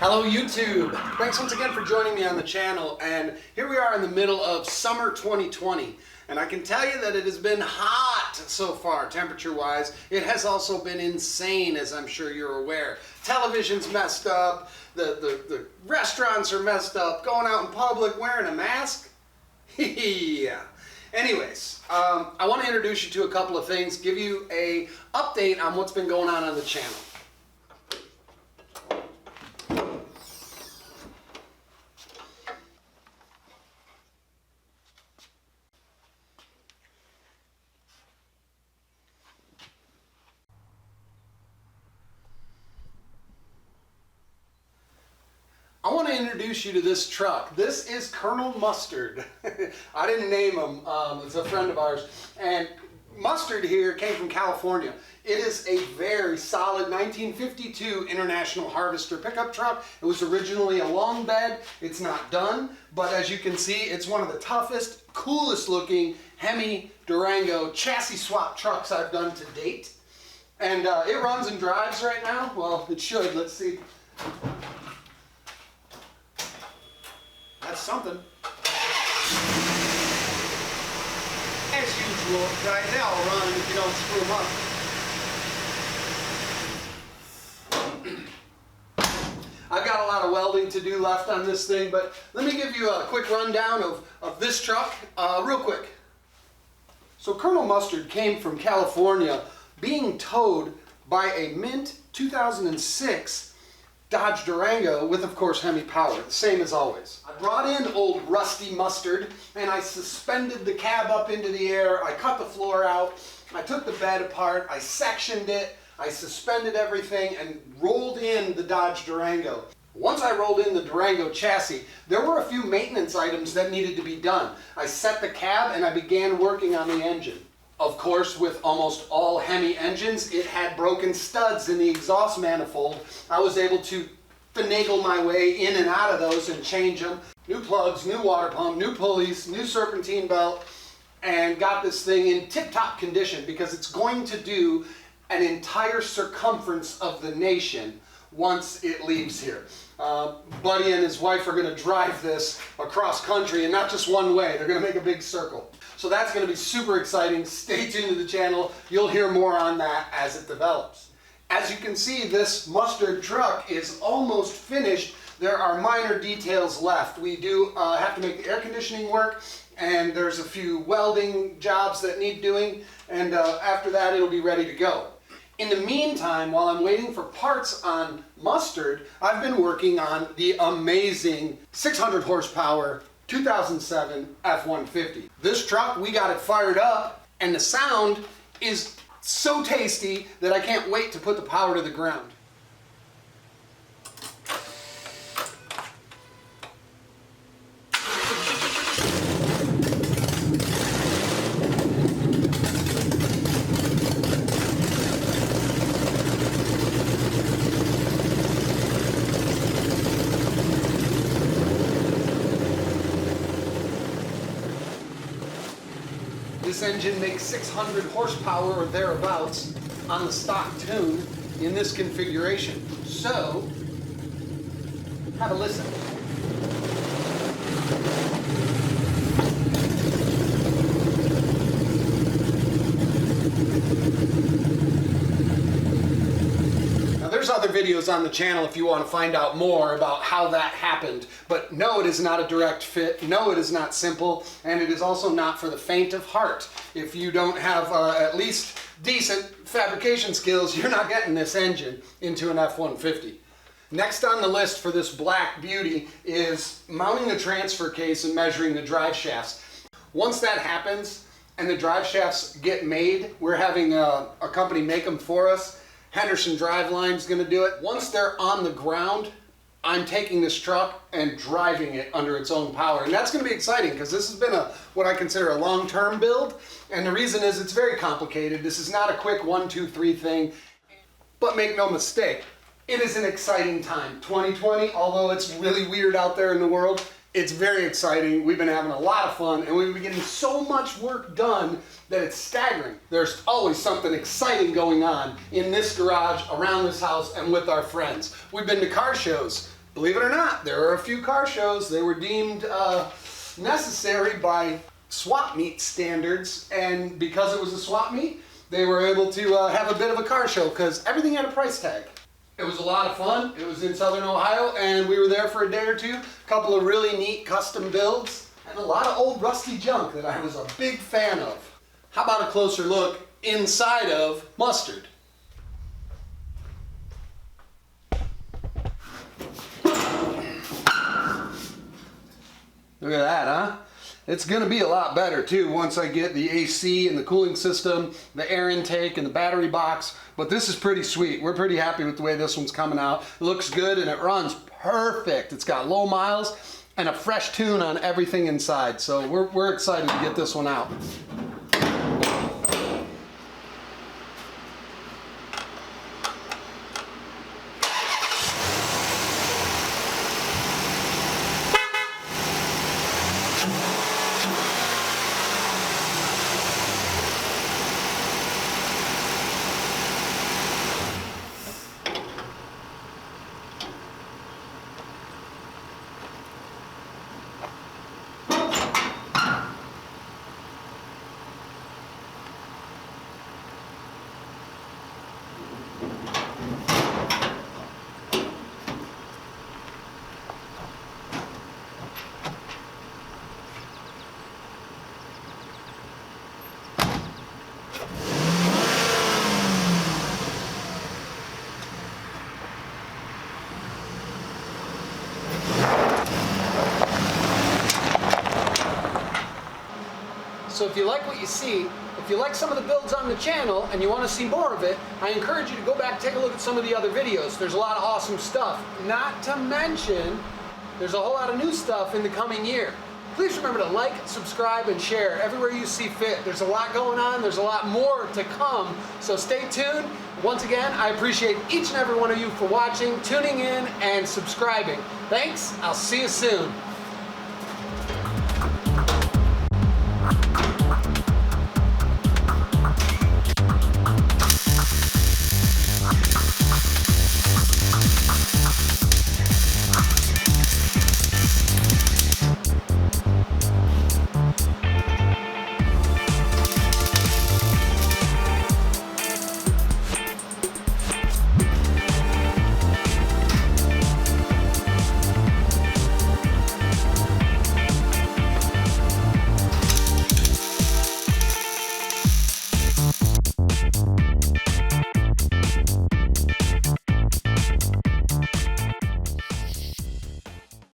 Hello YouTube! Thanks once again for joining me on the channel, and here we are in the middle of summer 2020, and I can tell you that it has been hot so far temperature wise. It has also been insane, as I'm sure you're aware. Television's messed up, the restaurants are messed up, going out in public wearing a mask? Yeah. Anyways, I want to introduce you to a couple of things, give you a update on what's been going on the channel. I want to introduce you to this truck. This is Colonel Mustard. I didn't name him, it's a friend of ours. And Mustard here came from California. It is a very solid 1952 International Harvester pickup truck. It was originally a long bed. It's not done, but as you can see, it's one of the toughest, coolest looking HEMI Durango chassis swap trucks I've done to date. And it runs and drives right now. Well, it should. Let's see. That's something. As usual, right now I'll run if you don't screw them up. I've got a lot of welding to do left on this thing, but let me give you a quick rundown of this truck real quick. So Colonel Mustard came from California being towed by a mint 2006 Dodge Durango with, of course, HEMI power, the same as always. I brought in old rusty Mustard and I suspended the cab up into the air. I cut the floor out. I took the bed apart. I sectioned it. I suspended everything and rolled in the Dodge Durango. Once I rolled in the Durango chassis, there were a few maintenance items that needed to be done. I set the cab and I began working on the engine. Of course, with almost all HEMI engines, it had broken studs in the exhaust manifold. I was able to finagle my way in and out of those and change them. New plugs, new water pump, new pulleys, new serpentine belt, and got this thing in tip-top condition because it's going to do an entire circumference of the nation once it leaves here. Buddy and his wife are going to drive this across country, and not just one way. They're going to make a big circle. So that's going to be super exciting. Stay tuned to the channel. You'll hear more on that as it develops. As you can see, this Mustard truck is almost finished. There are minor details left. We do have to make the air conditioning work, and there's a few welding jobs that need doing, and after that it'll be ready to go. In the meantime, while I'm waiting for parts on Mustard, I've been working on the amazing 600 horsepower 2007 F-150. This truck, we got it fired up, and the sound is so tasty that I can't wait to put the power to the ground. This engine makes 600 horsepower or thereabouts on the stock tune in this configuration. So, have a listen. There's other videos on the channel if you want to find out more about how that happened. But no, it is not a direct fit. No, it is not simple. And it is also not for the faint of heart. If you don't have at least decent fabrication skills, you're not getting this engine into an F-150. Next on the list for this black beauty is mounting the transfer case and measuring the drive shafts. Once that happens and the drive shafts get made, we're having a company make them for us. Henderson Driveline's going to do it. Once they're on the ground, I'm taking this truck and driving it under its own power. And that's going to be exciting because this has been what I consider a long-term build. And the reason is it's very complicated. This is not a quick 1, 2, 3 thing. But make no mistake, it is an exciting time. 2020, although it's really weird out there in the world, it's very exciting. We've been having a lot of fun, and we've been getting so much work done that it's staggering. There's always something exciting going on in this garage, around this house, and with our friends. We've been to car shows, Believe it or not, there are a few car shows. They were deemed necessary by swap meet standards, and because it was a swap meet, they were able to have a bit of a car show because everything had a price tag. It was a lot of fun. It was in Southern Ohio, and we were there for a day or two. A couple of really neat custom builds, and a lot of old rusty junk that I was a big fan of. How about a closer look inside of Mustard? Look at that, huh? It's gonna be a lot better too once I get the AC and the cooling system, the air intake and the battery box, but this is pretty sweet. We're pretty happy with the way this one's coming out. It looks good and it runs perfect. It's got low miles and a fresh tune on everything inside, so we're excited to get this one out. So if you like what you see, if you like some of the builds on the channel and you want to see more of it, I encourage you to go back and take a look at some of the other videos. There's a lot of awesome stuff. Not to mention, there's a whole lot of new stuff in the coming year. Please remember to like, subscribe, and share everywhere you see fit. There's a lot going on. There's a lot more to come. So stay tuned. Once again, I appreciate each and every one of you for watching, tuning in, and subscribing. Thanks. I'll see you soon.